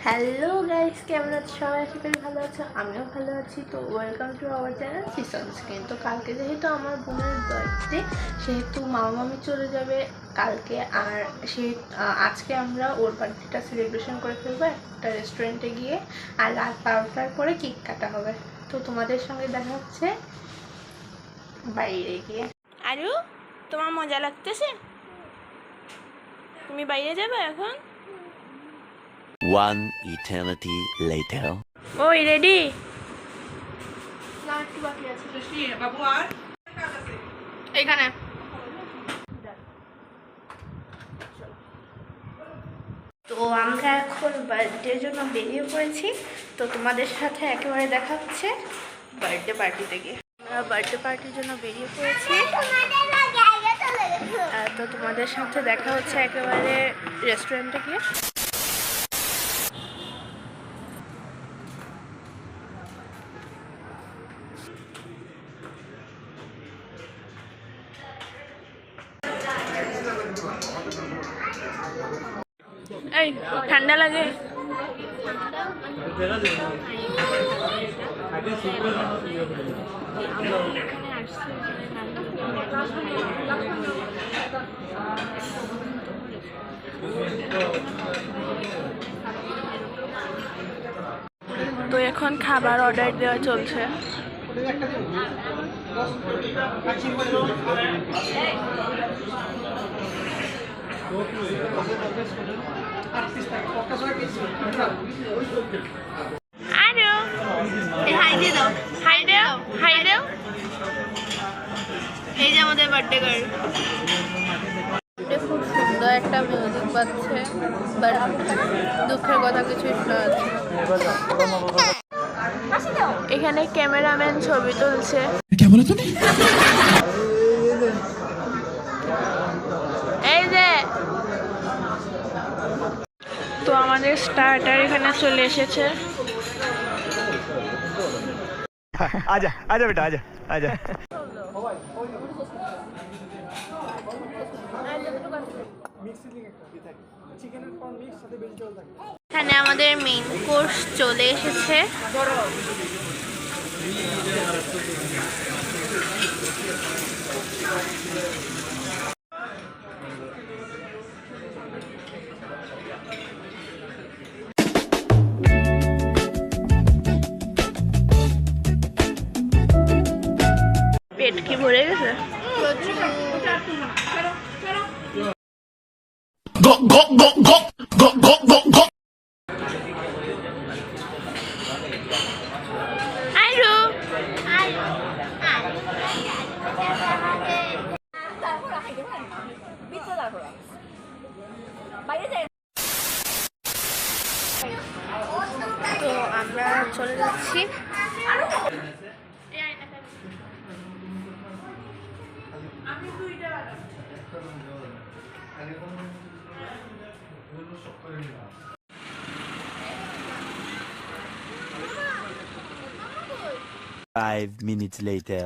Hello guys, কেমন আছো সবাই? আশা করি ভালো আছো, আমিও ভালো আছি। তো welcome to our channel season screen. তো কালকে যেহেতু আমার বোনের বার্থডে, সেহেতু মামা মামি চলে যাবে কালকে। আর সে আজকে আমরা ওর বার্থডেটা সেলিব্রেশন করে ফেলবো একটা রেস্টুরেন্টে গিয়ে। আর রাত 12টার পরে কেক কাটা হবে। তো তোমাদের সঙ্গে দেখা হচ্ছে বাইরে গিয়ে। আরু, তোমার মজা লাগতেছে? তুমি বাইরে যাবে এখন? One eternity later. ওই রেডি? এইখানে তো আমরা এখন বার্থডের জন্য বেরিয়ে পড়েছি। তো তোমাদের সাথে একেবারে দেখা হচ্ছে বার্থডে পার্টিতে গিয়ে। আমরা বার্থডে পার্টির জন্য বেরিয়ে পড়েছি। তো তোমাদের সাথে দেখা হচ্ছে একেবারে রেস্টুরেন্টে গিয়ে। এই ঠান্ডা লাগে? তো এখন খাবার অর্ডার দেওয়া চলছে। আরো হাই দিয়ে দাও, হাই দাও, হাই দাও। এই যে আমাদের বার্থডে গার্ল। খুব সুন্দর একটা মিউজিক বাজছে, বাট দুঃখের কথা কিছু শোনা যাচ্ছে। এখানে ক্যামেরাম্যান ছবি তুলছে। এই যে তো আমাদের স্টার্টার এখানে চলে এসেছে। आजा आजा बेटा आजा आजा এখানে আমাদের মেইন কোর্স চলে এসেছে। পেট কি ভরে গেছে? তো আমরা চলে যাচ্ছি। Five minutes later.